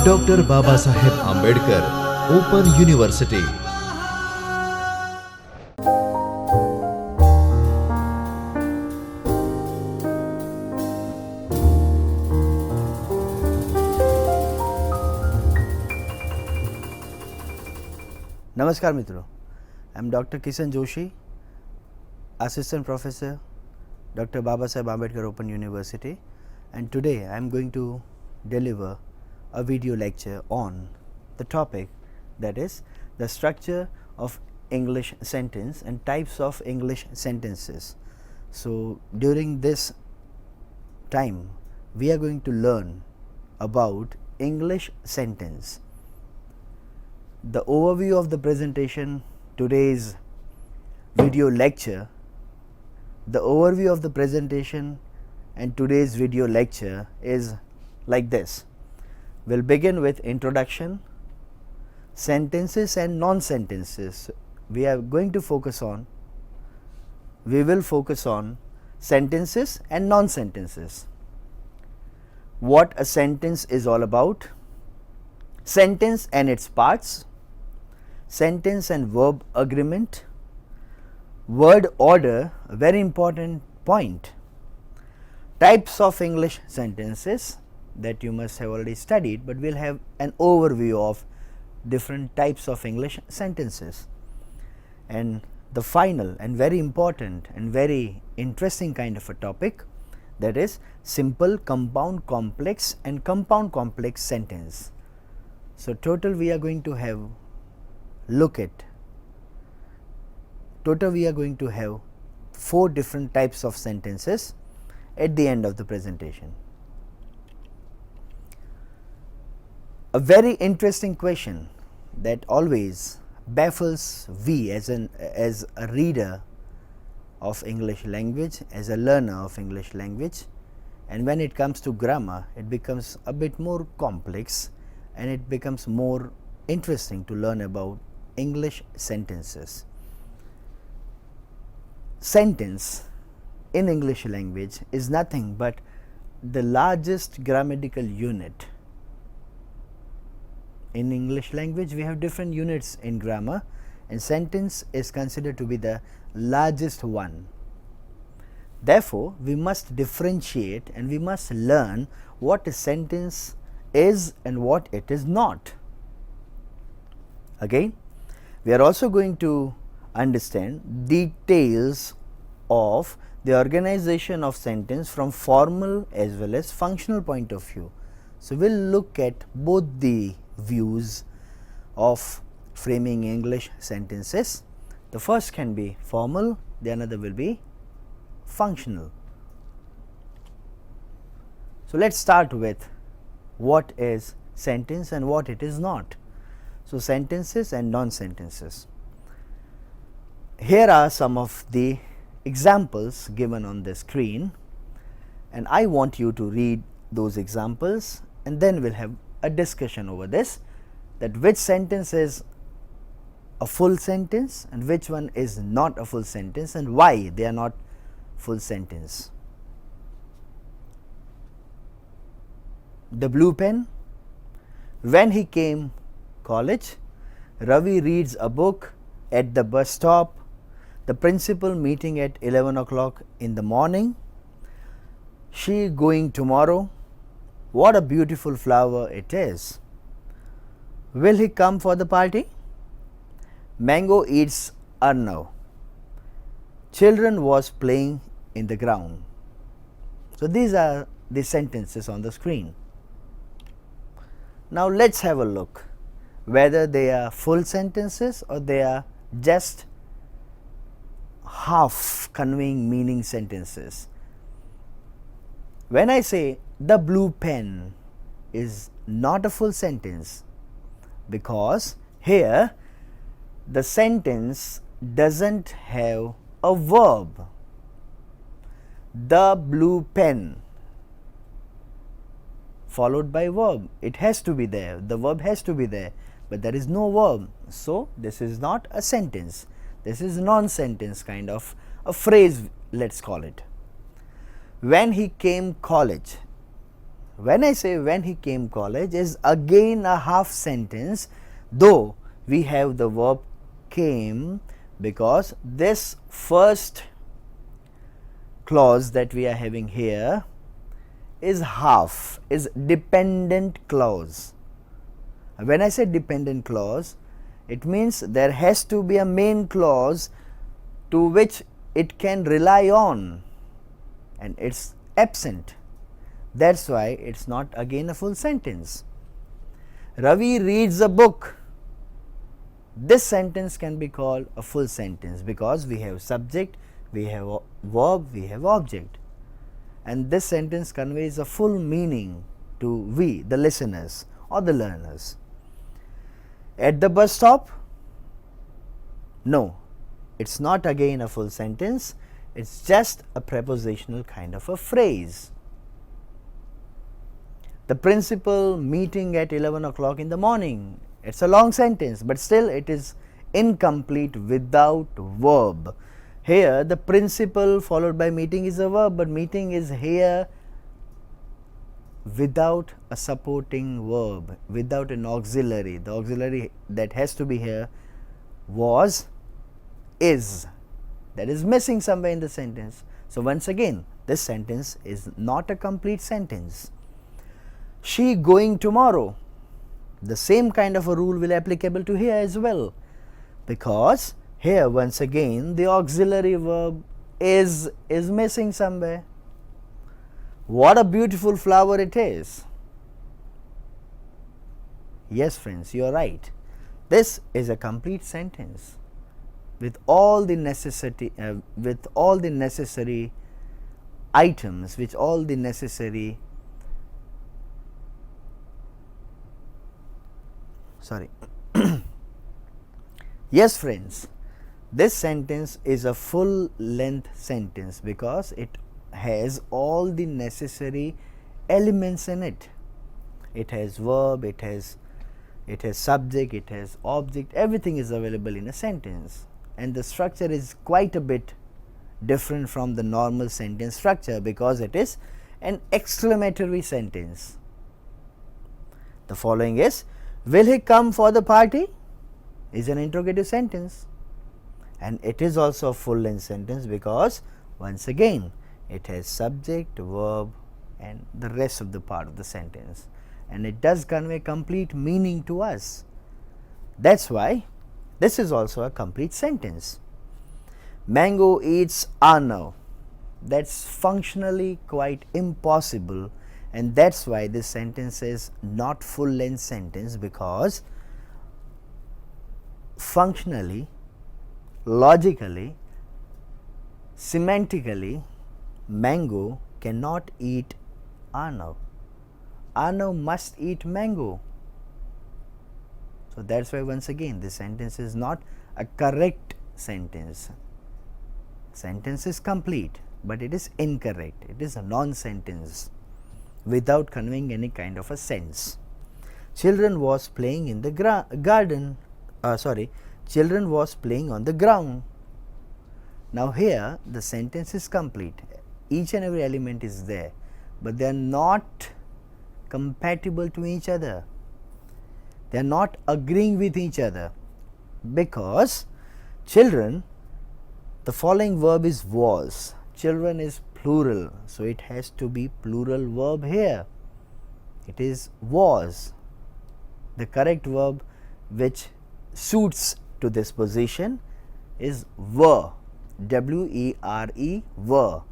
Doctor Babasaheb Ambedkar open university. नमस्कार मित्रों, I am doctor Kishan Joshi, assistant professor, Dr. Babasaheb Ambedkar Open University, and today I am going to deliver a video lecture on the topic, that is the structure of English sentence and types of English sentences. So during this time we are going to learn about English sentence. The overview of the presentation, today's video lecture, the overview of the presentation and today's video lecture is like this. We'll begin with introduction, sentences and non-sentences. We are going to focus on, we will focus on sentences and non-sentences. What a sentence is all about, sentence and its parts, sentence and verb agreement, word order, a very important point, types of English sentences that you must have already studied, but we will have an overview of different types of English sentences, and the final and very important and very interesting kind of a topic, that is simple, compound, complex and compound complex sentence. So total we are going to have we are going to have 4 different types of sentences at the end of the presentation. A very interesting question that always baffles we as a reader of English language, as a learner of English language, and when it comes to grammar it becomes a bit more complex and it becomes more interesting to learn about English sentences. Sentence in English language is nothing but the largest grammatical unit. In English language we have different units in grammar, and sentence is considered to be the largest one. Therefore, we must differentiate and we must learn what a sentence is and what it is not. Again, we are also going to understand details of the organization of sentence from formal as well as functional point of view. So we will look at both the views of framing English sentences. The first can be formal, the another will be functional. So let us start with what is sentence and what it is not. So sentences and non-sentences. Here are some of the examples given on the screen, and I want you to read those examples, and then we will have a discussion over this, that which sentence is a full sentence and which one is not a full sentence and why they are not full sentence. The blue pen. When he came college, Ravi reads a book at the bus stop, the principal meeting at 11 o'clock in the morning, she going tomorrow, what a beautiful flower it is, will he come for the party, mango eats Arnav, children was playing in the ground. So these are the sentences on the screen. Now let us have a look whether they are full sentences or they are just half conveying meaning sentences. When I say the blue pen is not a full sentence, because here the sentence doesn't have a verb. The blue pen followed by verb, it has to be there, the verb has to be there, but there is no verb. So this is not a sentence, this is non-sentence kind of a phrase, let us call it. When he came college, when I say when he came college is again a half sentence, though we have the verb came, because this first clause that we are having here is half, is dependent clause. When I say dependent clause, it means there has to be a main clause to which it can rely on, and it's absent. That's why it's not again a full sentence. Ravi reads a book. This sentence can be called a full sentence because we have subject, we have verb, we have object, and this sentence conveys a full meaning to we, the listeners or the learners. At the bus stop? No, it's not again a full sentence, it's just a prepositional kind of a phrase. The principal meeting at 11 o'clock in the morning. It's a long sentence, but still it is incomplete without verb. Here the principal followed by meeting is a verb, but meeting is here without a supporting verb, without an auxiliary. The auxiliary that has to be here was, is, that is missing somewhere in the sentence. So once again, this sentence is not a complete sentence. She going tomorrow. The same kind of a rule will applicable to here as well, because here once again the auxiliary verb is missing somewhere. What a beautiful flower it is. Yes friends, you are right. This is a complete sentence with all the necessary items, with all the necessary yes friends, this sentence is a full length sentence because it has all the necessary elements in it. It has verb, it has subject, it has object, everything is available in a sentence, and the structure is quite a bit different from the normal sentence structure because it is an exclamatory sentence. The following is, will he come for the party? Is an interrogative sentence, and it is also a full length sentence because once again it has subject, verb and the rest of the part of the sentence, and it does convey complete meaning to us. That's why this is also a complete sentence. Mango eats Arnav. That's functionally quite impossible, and that's why this sentence is not full length sentence, because functionally, logically, semantically, mango cannot eat Arnav. Arnav must eat mango. So that's why once again this sentence is not a correct sentence. Sentence is complete, but it is incorrect. It is a non-sentence without conveying any kind of a sense. Children was playing in the garden. Children was playing on the ground. Now here the sentence is complete. Each and every element is there, but they are not compatible to each other. They are not agreeing with each other, because children, the following verb is was. Children is plural, so it has to be plural verb here. It is was. The correct verb which suits to this position is were, W-E-R-E, were.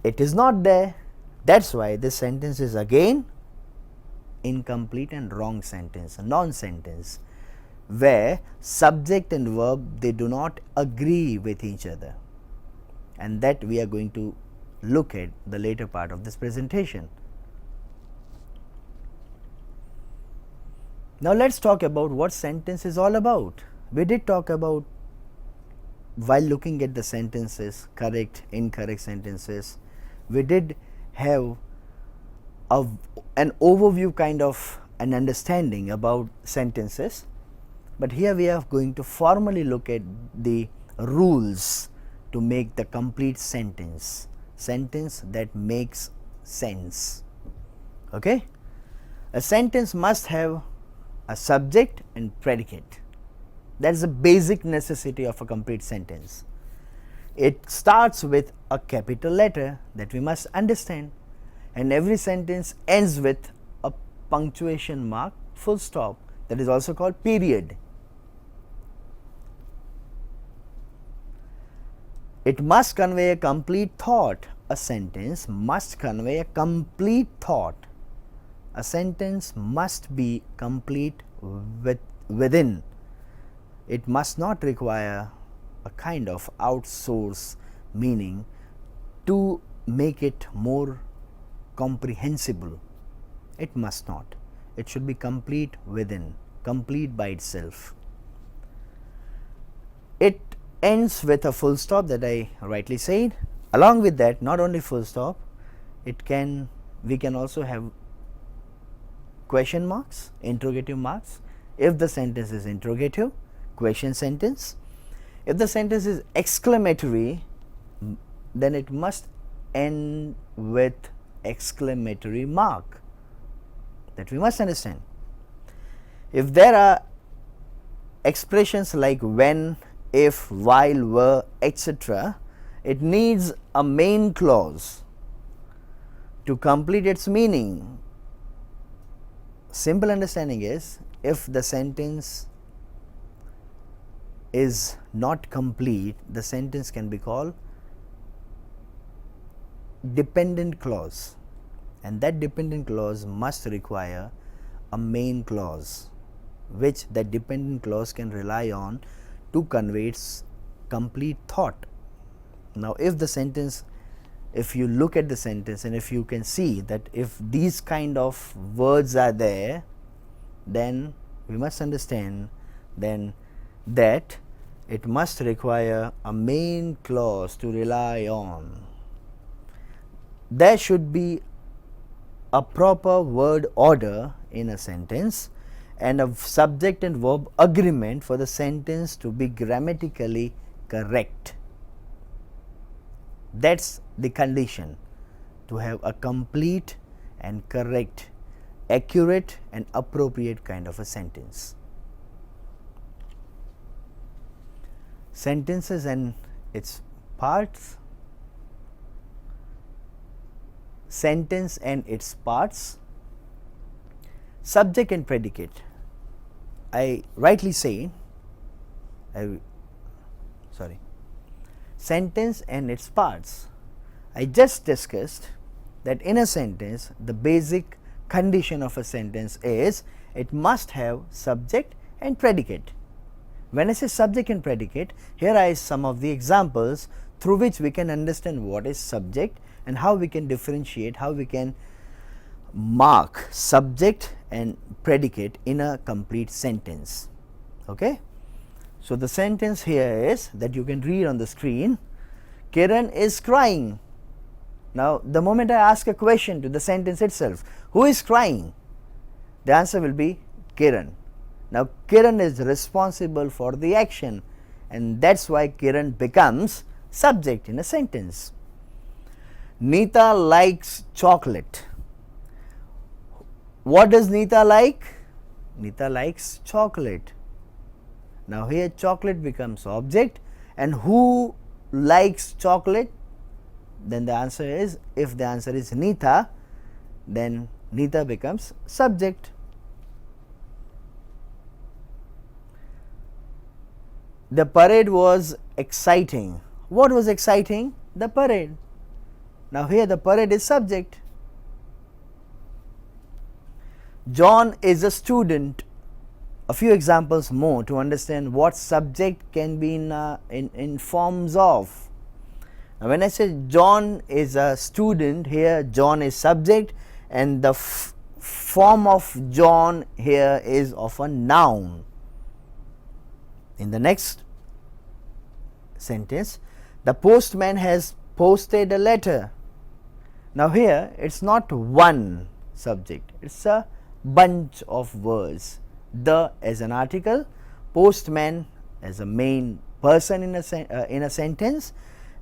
It is not there. That's why this sentence is again incomplete and wrong sentence, a non-sentence, where subject and verb, they do not agree with each other, and that we are going to look at the later part of this presentation. Now let's talk about what sentence is all about. We did talk about, while looking at the sentences, correct, incorrect sentences, we did have an overview kind of an understanding about sentences, but here we are going to formally look at the rules to make the complete sentence that makes sense. Okay? A sentence must have a subject and predicate. That is a basic necessity of a complete sentence. It starts with a capital letter that we must understand, and every sentence ends with a punctuation mark, full stop, that is also called period. It must convey a complete thought. A sentence must convey a complete thought. A sentence must be complete within. It must not require a kind of outsource meaning to make it more comprehensible. It must not. It should be complete within, complete by itself. It ends with a full stop that I rightly said. Along with that, not only full stop, we can also have question marks, interrogative marks. If the sentence is interrogative, question sentence. If the sentence is exclamatory, then it must end with exclamatory mark. That we must understand. If there are expressions like when, if, while, were, etc., it needs a main clause to complete its meaning. Simple understanding is, if the sentence is not complete, the sentence can be called dependent clause, and that dependent clause must require a main clause, which that dependent clause can rely on to convey its complete thought. Now, if you look at the sentence and if you can see that if these kind of words are there, then we must understand then that it must require a main clause to rely on. There should be a proper word order in a sentence and a subject and verb agreement for the sentence to be grammatically correct. That's the condition to have a complete and correct, accurate and appropriate kind of a sentence. Sentences and its parts. Sentence and its parts. Subject and predicate. I rightly say, sentence and its parts. I just discussed that in a sentence, the basic condition of a sentence is it must have subject and predicate. When I say subject and predicate, here are some of the examples through which we can understand what is subject and how we can differentiate, how we can mark subject and predicate in a complete sentence. Okay? So, the sentence here is that you can read on the screen, Kiran is crying. Now, the moment I ask a question to the sentence itself, who is crying? The answer will be Kiran. Now, Kiran is responsible for the action, and that is why Kiran becomes subject in a sentence. Neeta likes chocolate. What does Neeta like? Neeta likes chocolate. Now, here chocolate becomes object, and who likes chocolate? Then the answer is, if the answer is Neeta, then Neeta becomes subject. The parade was exciting. What was exciting? The parade. Now, here the parade is subject. John is a student. A few examples more to understand what subject can be in forms of. Now, when I say John is a student, here John is subject, and the form of John here is of a noun. In the next sentence, the postman has posted a letter. Now, here it is not one subject, it is a bunch of words. The as an article, postman as a main person in a sentence,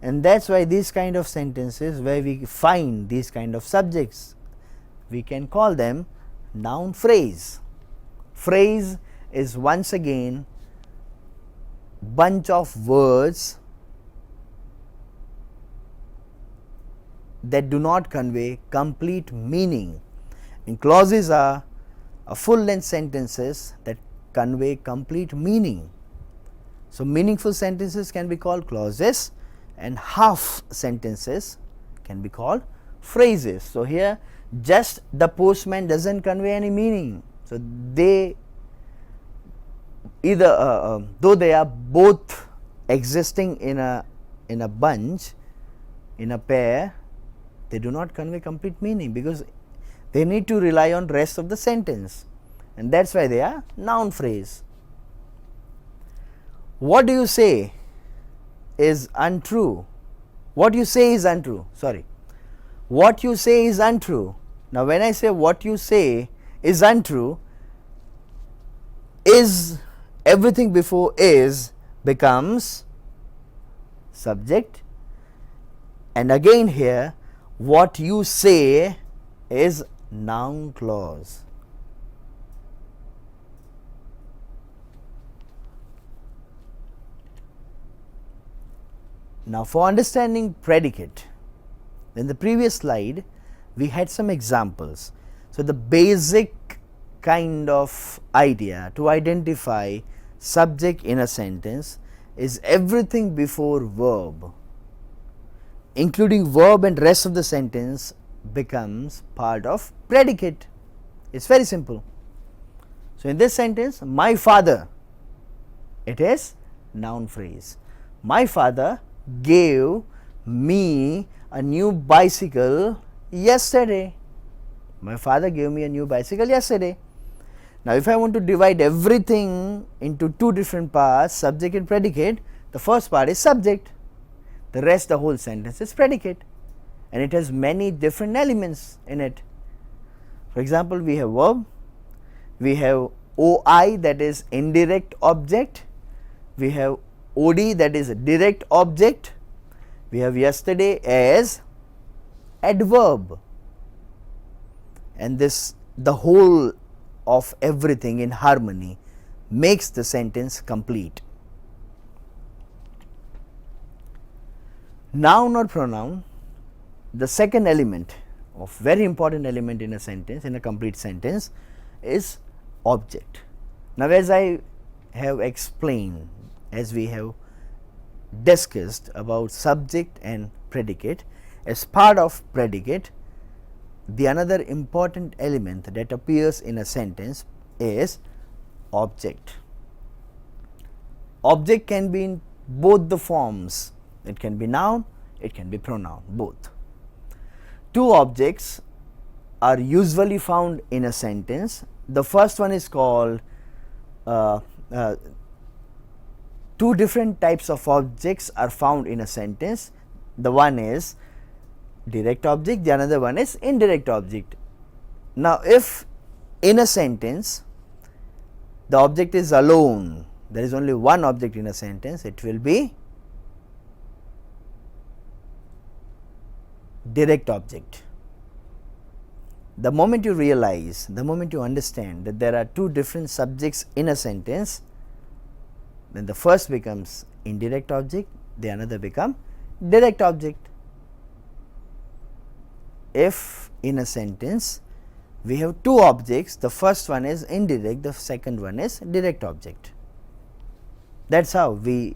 and that is why these kind of sentences where we find these kind of subjects we can call them noun phrase. Phrase is once again bunch of words that do not convey complete meaning, and clauses are full length sentences that convey complete meaning. So, meaningful sentences can be called clauses and half sentences can be called phrases. So, here just the postman does not convey any meaning. So, they either though they are both existing in a bunch, in a pair, they do not convey complete meaning because they need to rely on rest of the sentence, and that is why they are noun phrase. What do you say is untrue? What you say is untrue, sorry. What you say is untrue. Now, when I say what you say is untrue, is, everything before is becomes subject, and again here what you say is noun clause. Now, for understanding predicate, in the previous slide we had some examples. So, the basic kind of idea to identify subject in a sentence is everything before verb, including verb and rest of the sentence, becomes part of predicate. It is very simple. So, in this sentence, my father, it is noun phrase. My father gave me a new bicycle yesterday. My father gave me a new bicycle yesterday. Now, if I want to divide everything into two different parts, subject and predicate, the first part is subject, the rest, the whole sentence is predicate, and it has many different elements in it. For example, we have verb, we have OI, that is indirect object, we have OD, that is direct object, we have yesterday as adverb, and this, the whole of everything in harmony makes the sentence complete. Noun or pronoun, the second element of very important element in a sentence, in a complete sentence, is object. Now, as I have explained, as we have discussed about subject and predicate, as part of predicate, the another important element that appears in a sentence is object. Object can be in both the forms, it can be noun, it can be pronoun, both. Two objects are usually found in a sentence. The first one is called two different types of objects are found in a sentence. The one is direct object, the another one is indirect object. Now, if in a sentence the object is alone, there is only one object in a sentence, it will be direct object. The moment you realize, the moment you understand that there are two different subjects in a sentence, then the first becomes indirect object, the another become direct object. If in a sentence we have two objects, the first one is indirect, the second one is direct object. That is how the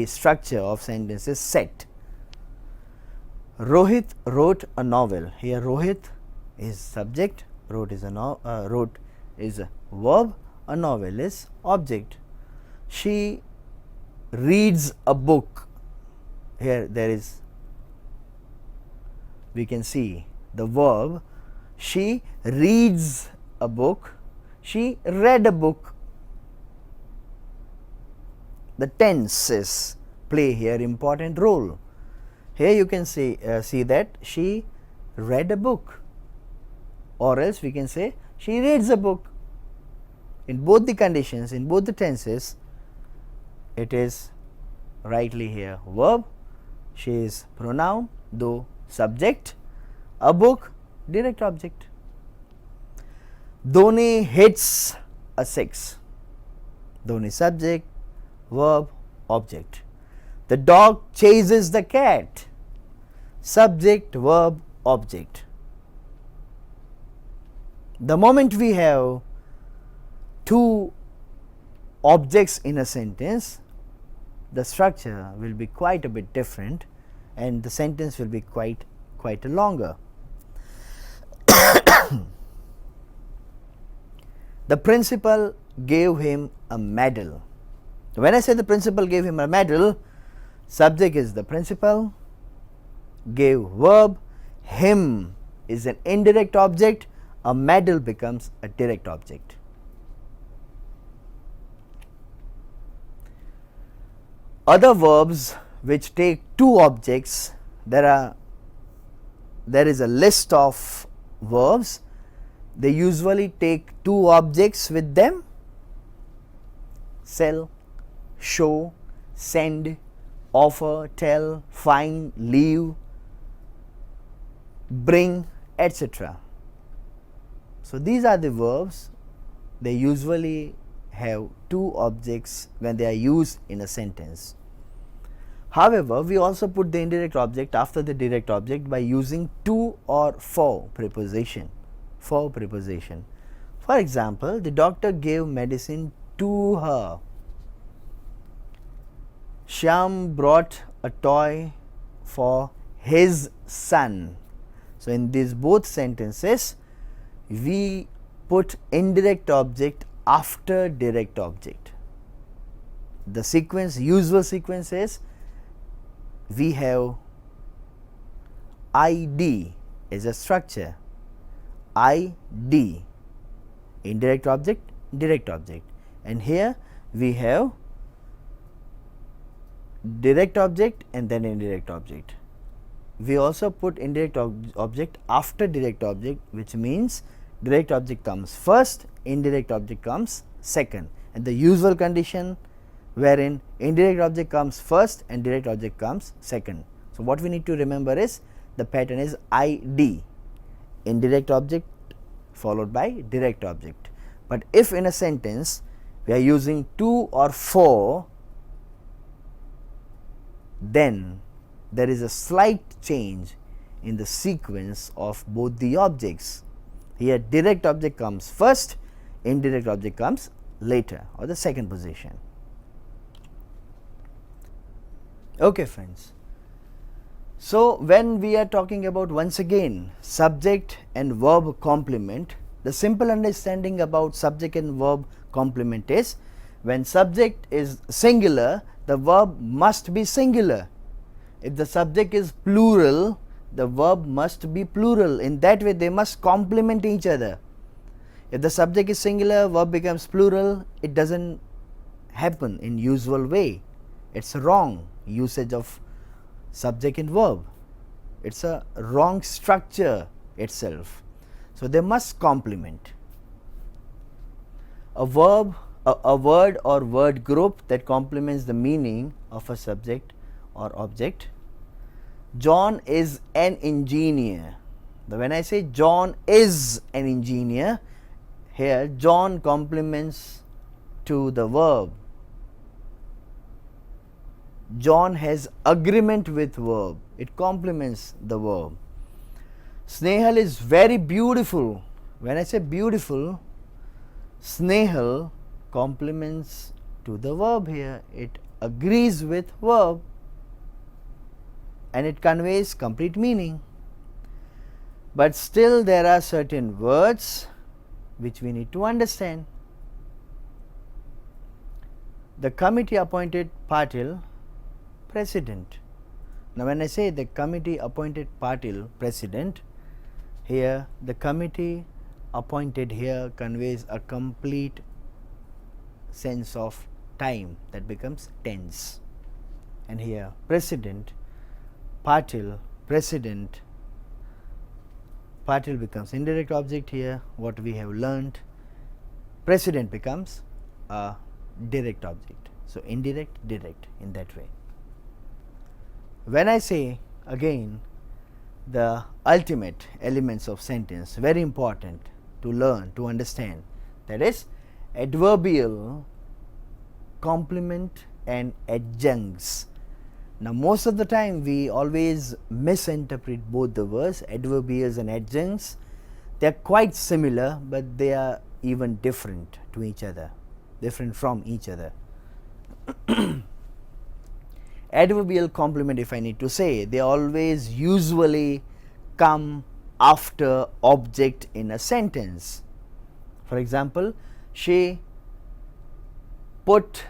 structure of sentence is set. Rohit wrote a novel. Here Rohit is subject, wrote is a verb, a novel is object. She reads a book. Here there is, we can see the verb, she reads a book, she read a book. The tenses play here important role. Here you can see that she read a book, or else we can say she reads a book. In both the conditions, in both the tenses, it is rightly here verb, she is pronoun, though subject, a book direct object. Dhoni hits a six. Dhoni subject, verb, object. The dog chases the cat. Subject, verb, object. The moment we have two objects in a sentence, the structure will be quite a bit different and the sentence will be quite longer. The principal gave him a medal. When I say the principal gave him a medal, subject is the principal, gave verb, him is an indirect object, a medal becomes a direct object. Other verbs which take two objects, there is a list of verbs. They usually take two objects with them: sell, show, send, offer, tell, find, leave, bring, etc. So these are the verbs. They usually have two objects when they are used in a sentence. However, we also put the indirect object after the direct object by using to or for preposition. For preposition. For example, the doctor gave medicine to her. Shyam brought a toy for his son. So in these both sentences, we put indirect object after direct object. The sequence, usual sequence is, we have ID as a structure, ID, indirect object, direct object, and here we have direct object and then indirect object. We also put indirect object after direct object, which means direct object comes first, indirect object comes second, and the usual condition wherein indirect object comes first and direct object comes second. So what we need to remember is the pattern is ID, indirect object followed by direct object. But if in a sentence we are using to or for, then there is a slight change in the sequence of both the objects. Here direct object comes first, indirect object comes later or the second position. Okay friends, so when we are talking about once again subject and verb complement, the simple understanding about subject and verb complement is, when subject is singular, the verb must be singular. If the subject is plural, the verb must be plural. In that way they must complement each other. If the subject is singular, verb becomes plural, it doesn't happen in usual way. It's a wrong usage of subject and verb. It's a wrong structure itself. So they must complement. A verb, a word or word group that complements the meaning of a subject or object. John is an engineer. Now when I say John is an engineer, here John complements to the verb. John has agreement with verb, it complements the verb. Snehal is very beautiful. When I say beautiful, Snehal complements to the verb here, it agrees with verb and it conveys complete meaning. But still there are certain words which we need to understand. The committee appointed Patil president. Now when I say the committee appointed Patil president, here the committee appointed here conveys a complete sense of time, that becomes tense, and here president, Patil, president, Patil becomes indirect object. Here what we have learnt, president becomes a direct object. So indirect, direct in that way. When I say again the ultimate elements of sentence, very important to learn, to understand. That is adverbial complement and adjuncts. Now, most of the time we always misinterpret both the words, adverbials and adjuncts. They are quite similar, but they are even different to each other, different from each other. Adverbial complement, if I need to say, they always usually come after object in a sentence. For example, she put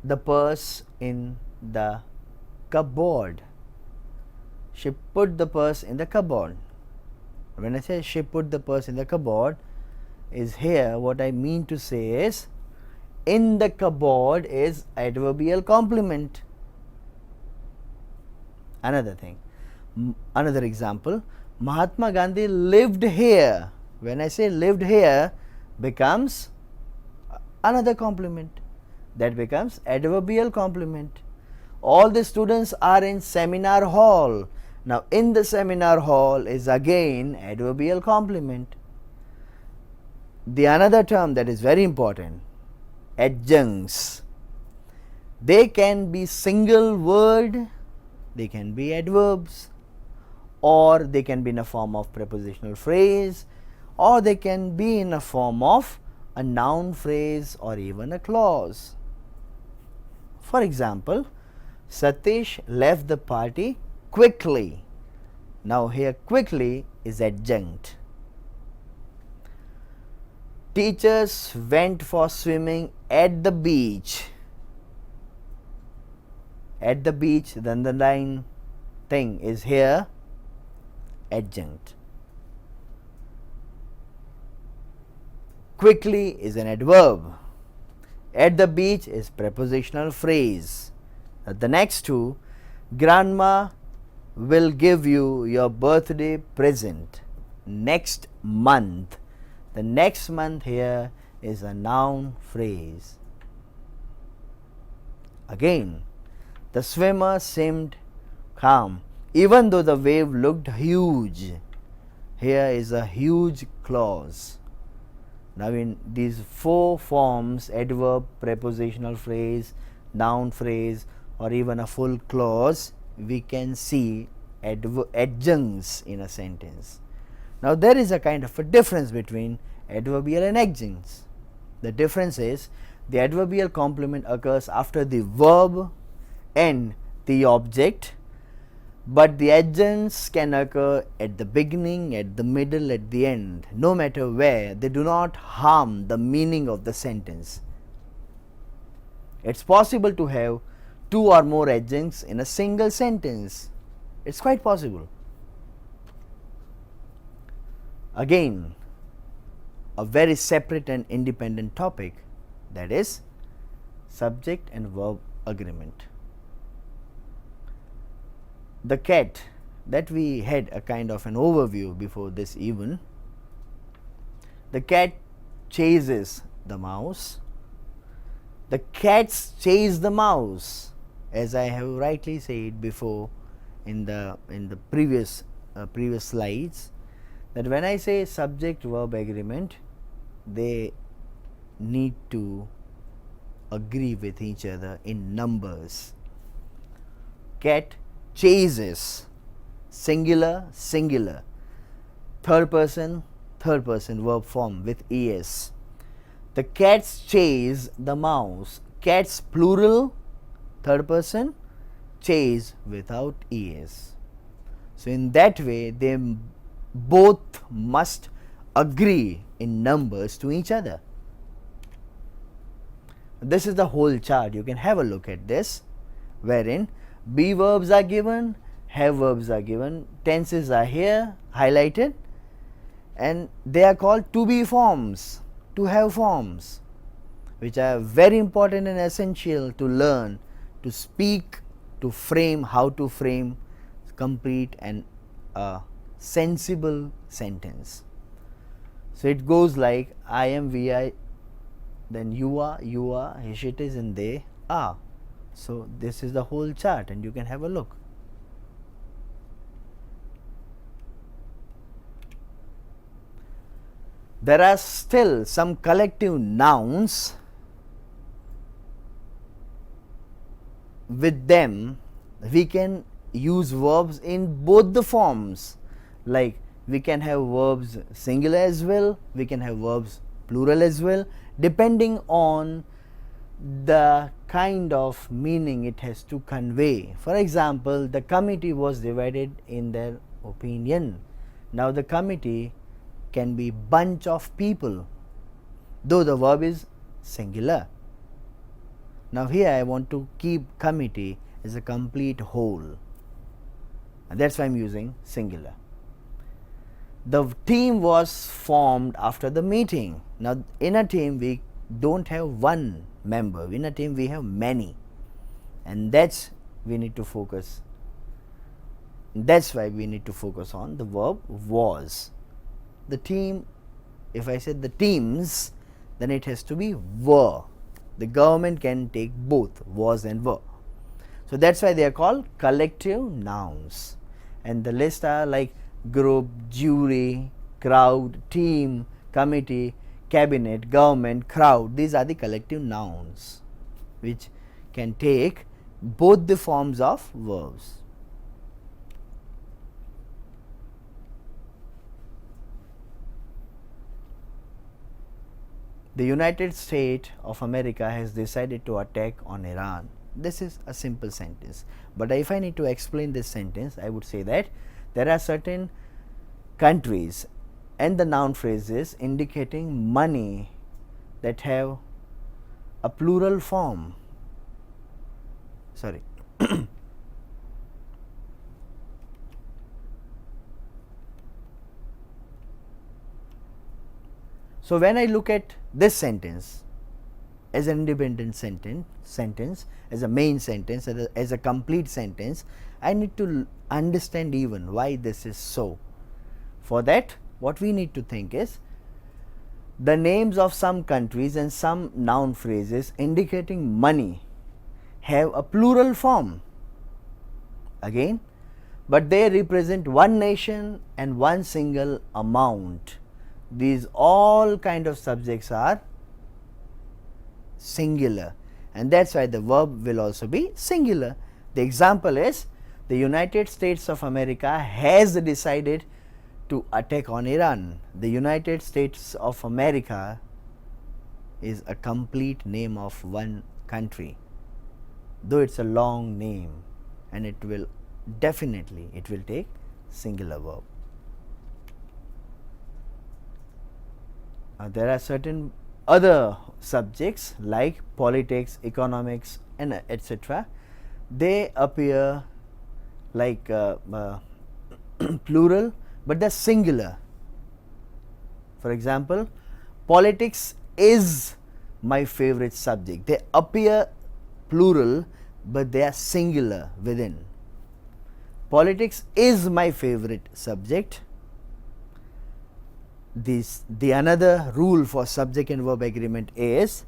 the purse in the cupboard. She put the purse in the cupboard. When I say she put the purse in the cupboard, is here what I mean to say is in the cupboard is adverbial complement. Another thing, another example, Mahatma Gandhi lived here. When I say lived here becomes another complement, that becomes adverbial complement. All the students are in seminar hall. Now, in the seminar hall is again adverbial complement. The another term that is very important, adjuncts. They can be single word, they can be adverbs, or they can be in a form of prepositional phrase, or they can be in a form of a noun phrase or even a clause. For example, Satish left the party quickly. Now, here quickly is adjunct. Teachers went for swimming at the beach. At the beach, the underlying thing is here adjunct. Quickly is an adverb. At the beach is prepositional phrase. The next two, grandma will give you your birthday present next month. The next month here is a noun phrase. Again, the swimmer seemed calm even though the wave looked huge. Here is a huge clause. Now, in these four forms, adverb, prepositional phrase, noun phrase, or even a full clause, we can see adjuncts in a sentence. Now, there is a kind of a difference between adverbial and adjuncts. The difference is the adverbial complement occurs after the verb and the object, but the adjuncts can occur at the beginning, at the middle, at the end. No matter where, they do not harm the meaning of the sentence. It is possible to have two or more adjuncts in a single sentence. It is quite possible. Again, a very separate and independent topic, that is subject and verb agreement. The cat, that we had a kind of an overview before this even. The cat chases the mouse. The cats chase the mouse, as I have rightly said before in the previous slides, that when I say subject verb agreement, they need to agree with each other in numbers. Cat chases, singular, singular, third person verb form with es. The cats chase the mouse. Cats plural, third person, chase without es. So, in that way they both must agree in numbers to each other. This is the whole chart. You can have a look at this, wherein be verbs are given, have verbs are given, tenses are here highlighted, and they are called to be forms, to have forms, which are very important and essential to learn, to speak, to frame, how to frame complete and sensible sentence. So, it goes like I am, we are, then you are, he, it is, and they are. So, this is the whole chart and you can have a look. there are still some collective nouns. With them we can use verbs in both the forms, like we can have verbs singular as well, we can have verbs plural as well, depending on the kind of meaning it has to convey. For example, the committee was divided in their opinion. Now the committee can be bunch of people, though the verb is singular. Now here I want to keep committee as a complete whole, and that's why I am using singular. The team was formed after the meeting. Now in a team we don't have one member, in a team we have many, and that's we need to focus. That's why we need to focus on the verb was. The team, if I said the teams, then it has to be were. The government can take both was and were. So that's why they are called collective nouns, and the list are like group, jury, crowd, team, committee, cabinet, government, crowd. These are the collective nouns which can take both the forms of verbs. The United States of America has decided to attack on Iran. This is a simple sentence, but if I need to explain this sentence, I would say that there are certain countries and the noun phrases indicating money that have a plural form. Sorry. So when I look at this sentence as an independent sentence, as a main sentence, as a complete sentence, I need to understand even why this is so. For that, what we need to think is the names of some countries and some noun phrases indicating money have a plural form again, but they represent one nation and one single amount. These all kind of subjects are singular, and that's why the verb will also be singular. The example is the United States of America has decided to attack on Iran. The United States of America is a complete name of one country, though it's a long name, and it will definitely take singular verb. There are certain other subjects like politics, economics, and etc. They appear like plural, but they're singular. For example, politics is my favorite subject. They appear plural, but they are singular within. Politics is my favorite subject. The another rule for subject and verb agreement is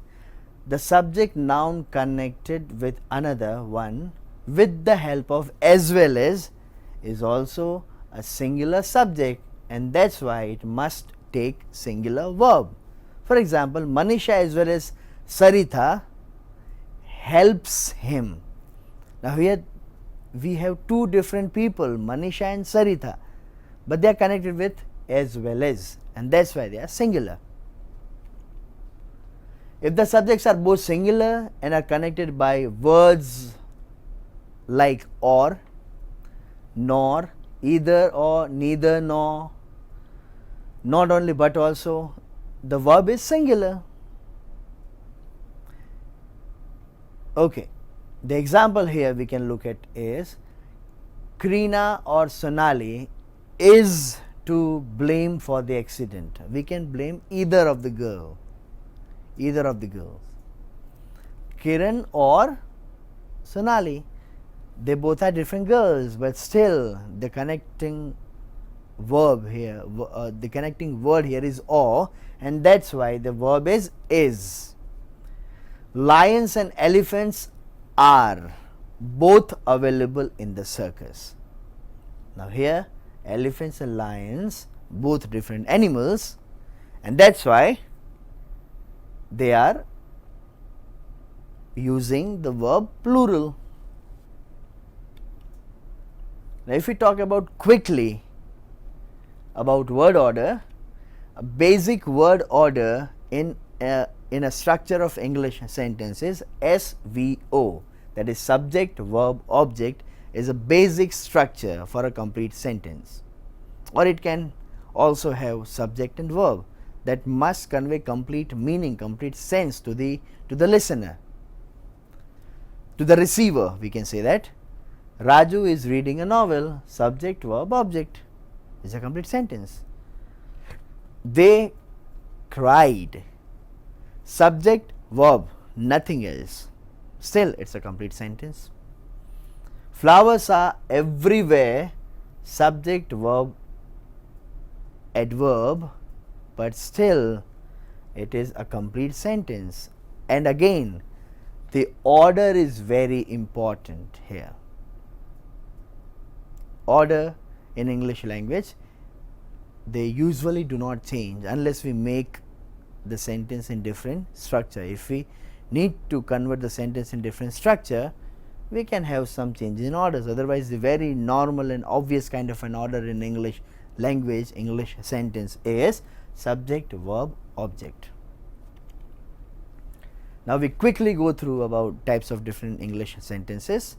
the subject noun connected with another one with the help of as well as is also a singular subject, and that's why it must take singular verb. For example, Manisha as well as Saritha helps him. Now here we have two different people, Manisha and Saritha, but they are connected with as well as, and that's why they are singular. If the subjects are both singular and are connected by words like or, nor, either or, neither nor, not only but also, the verb is singular. Okay, the example here we can look at is Krina or Sonali is to blame for the accident. We can blame either of the girls. Kiran or Sonali, they both are different girls, but still the connecting verb here, the connecting word here is or, and that's why the verb is. Lions and elephants are both available in the circus. Now here elephants and lions, both different animals, and that's why they are using the verb plural. Now, if we talk about quickly about word order, a basic word order in a structure of English sentence is SVO, that is subject, verb, object, is a basic structure for a complete sentence, or it can also have subject and verb that must convey complete meaning, complete sense to the listener, to the receiver. We can say that Raju is reading a novel, subject, verb, object is a complete sentence. They cried, subject, verb, nothing else, still it's a complete sentence. Flowers are everywhere, subject, verb, adverb, but still it is a complete sentence. And again, the order is very important here. Order in English language, they usually do not change unless we make the sentence in different structure. If we need to convert the sentence in different structure, we can have some changes in orders. Otherwise, the very normal and obvious kind of an order in English language, English sentence is subject, verb, object. Now, we quickly go through about types of different English sentences.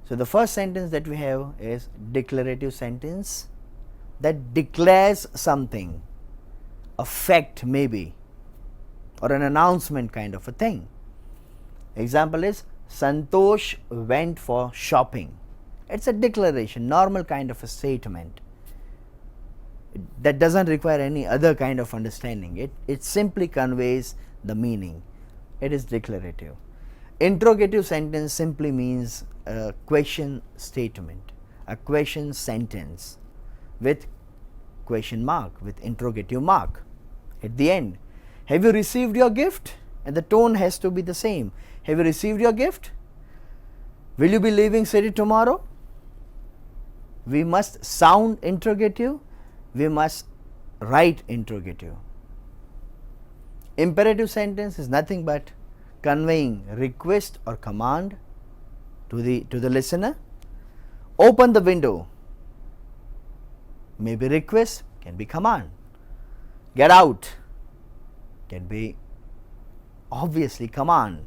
So, the first sentence that we have is declarative sentence, that declares something, a fact maybe, or an announcement kind of a thing. Example is Santosh went for shopping. It's a declaration, normal kind of a statement that doesn't require any other kind of understanding. It simply conveys the meaning. It is declarative. Interrogative sentence simply means a question statement, a question sentence with question mark, with interrogative mark at the end. Have you received your gift? And the tone has to be the same. Have you received your gift? Will you be leaving city tomorrow? We must sound interrogative, we must write interrogative. Imperative sentence is nothing but conveying request or command to the listener. Open the window, may be request, can be command. Get out, can be obviously command.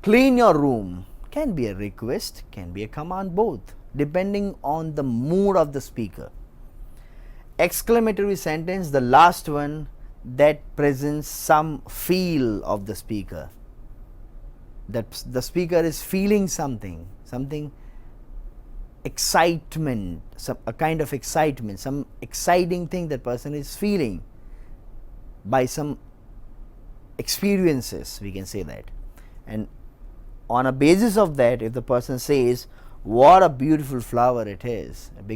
Clean your room, can be a request, can be a command, both depending on the mood of the speaker. Exclamatory sentence, the last one, that presents some feel of the speaker, that the speaker is feeling something excitement, a kind of excitement, some exciting thing that person is feeling by some experiences, we can say that. And on a basis of that, if the person says what a beautiful flower it is, it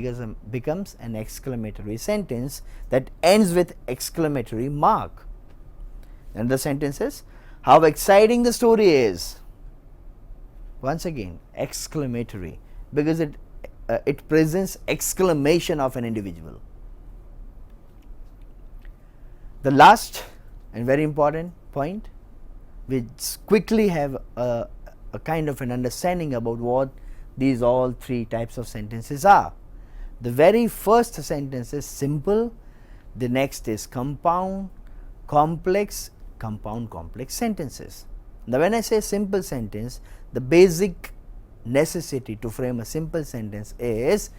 becomes an exclamatory sentence that ends with exclamatory mark. And the sentence is, how exciting the story is. Once again, exclamatory, because it presents exclamation of an individual. The last and very important point, we quickly have a kind of an understanding about what these all three types of sentences are. The very first sentence is simple, the next is compound, complex, compound, complex sentences. Now, when I say simple sentence, the basic necessity to frame a simple sentence is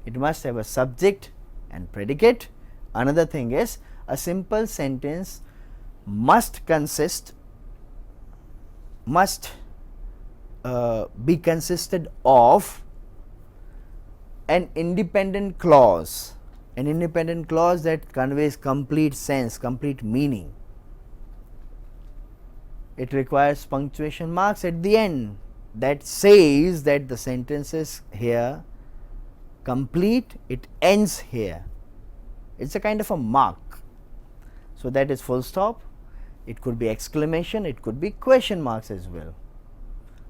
it must have a subject and predicate. Another thing is a simple sentence must be consisted of an independent clause that conveys complete sense, complete meaning. It requires punctuation marks at the end that says that the sentence is here complete, it ends here. It's a kind of a mark. So, that is full stop, it could be exclamation, it could be question marks as well.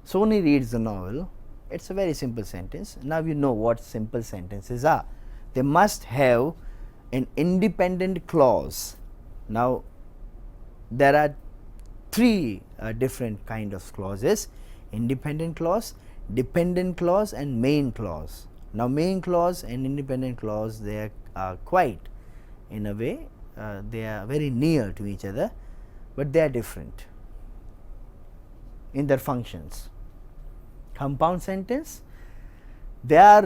Sony reads the novel, it's a very simple sentence. Now, you know what simple sentences are. They must have an independent clause Now, there are three different kind of clauses: independent clause, dependent clause and main clause. Now, main clause and independent clause, they are quite, in a way, they are very near to each other, but they are different in their functions. Compound sentence, they are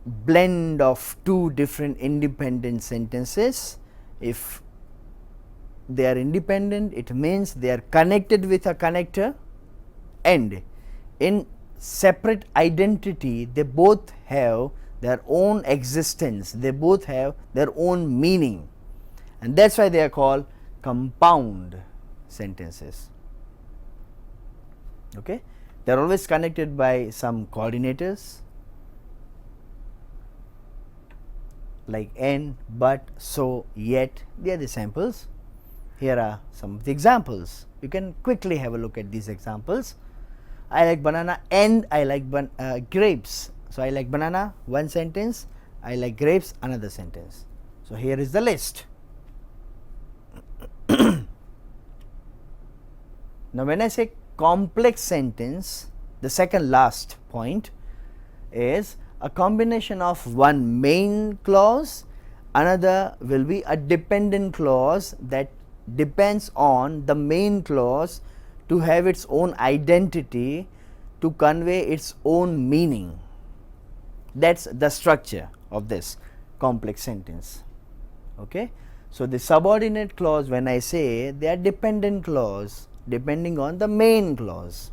blend of two different independent sentences. If they are independent, it means they are connected with a connector, and in separate identity they both have their own existence, they both have their own meaning, and that is why they are called compound sentences. Okay? They are always connected by some coordinators like and, but, so, yet. They are the samples. Here are some of the examples. You can quickly have a look at these examples. I like banana and I like grapes. So, I like banana, one sentence, I like grapes, another sentence. So, here is the list. Now, when I say complex sentence, the second last point is a combination of one main clause, another will be a dependent clause that depends on the main clause to have its own identity, to convey its own meaning. That is the structure of this complex sentence. Okay? So, the subordinate clause, when I say, they are dependent clause depending on the main clause.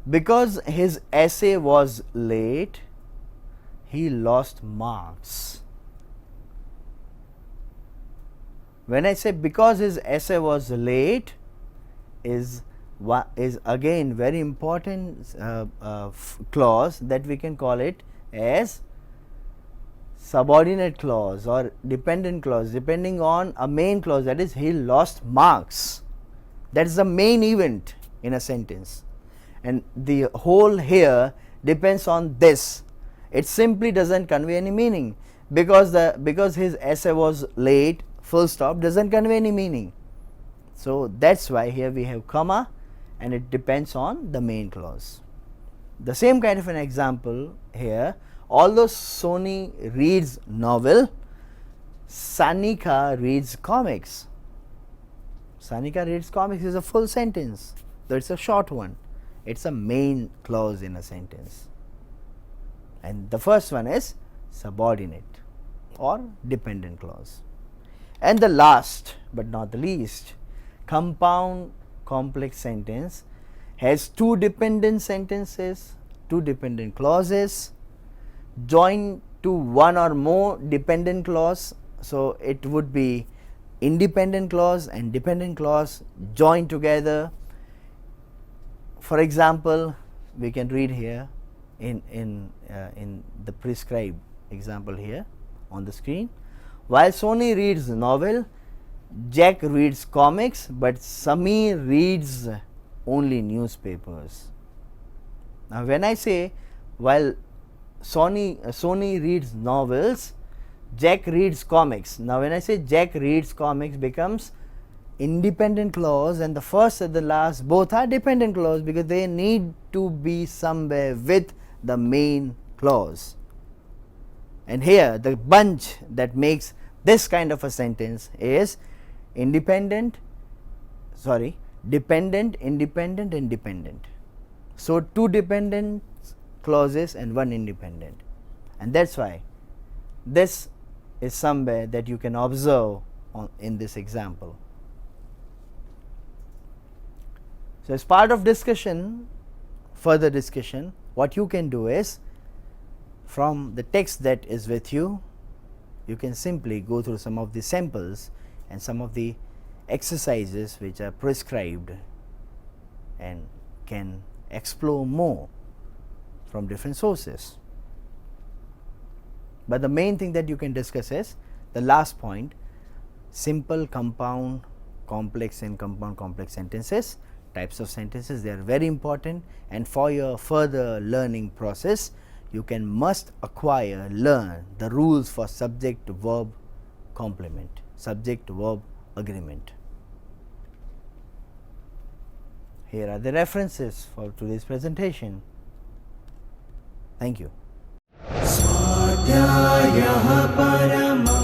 Because his essay was late, he lost marks. When I say because his essay was late, is again very important clause that we can call it as subordinate clause or dependent clause depending on a main clause, that is he lost marks. That is the main event in a sentence, and the whole here depends on this. It simply does not convey any meaning, because his essay was late, full stop, does not convey any meaning. So, that is why here we have comma, and it depends on the main clause. The same kind of an example here. Although Sony reads novel, Sanika reads comics. Sanika reads comics is a full sentence, though it is a short one. It is a main clause in a sentence, and the first one is subordinate or dependent clause. And the last but not the least, compound complex sentence has two dependent sentences, two dependent clauses joined to one or more dependent clause. So, it would be independent clause and dependent clause joined together. For example, we can read here in the prescribed example here on the screen. While Sony reads novel, Jack reads comics, but Samir reads only newspapers. Now, when I say while Sony reads novels, Jack reads comics. Now, when I say Jack reads comics becomes independent clause, and the first and the last both are dependent clause, because they need to be somewhere with the main clause. And here the bunch that makes this kind of a sentence is dependent, independent and dependent. So, two dependent clauses and one independent, and that is why this is somewhere that you can observe in this example. So, as part of discussion, further discussion, what you can do is, from the text that is with you, you can simply go through some of the samples and some of the exercises which are prescribed, and can explore more from different sources. But the main thing that you can discuss is the last point: simple, compound, complex and compound complex sentences, types of sentences. They are very important, and for your further learning process you can must acquire, learn the rules for subject verb complement, subject verb agreement. Here are the references for today's presentation. Thank you. स्वाध्यायः परमः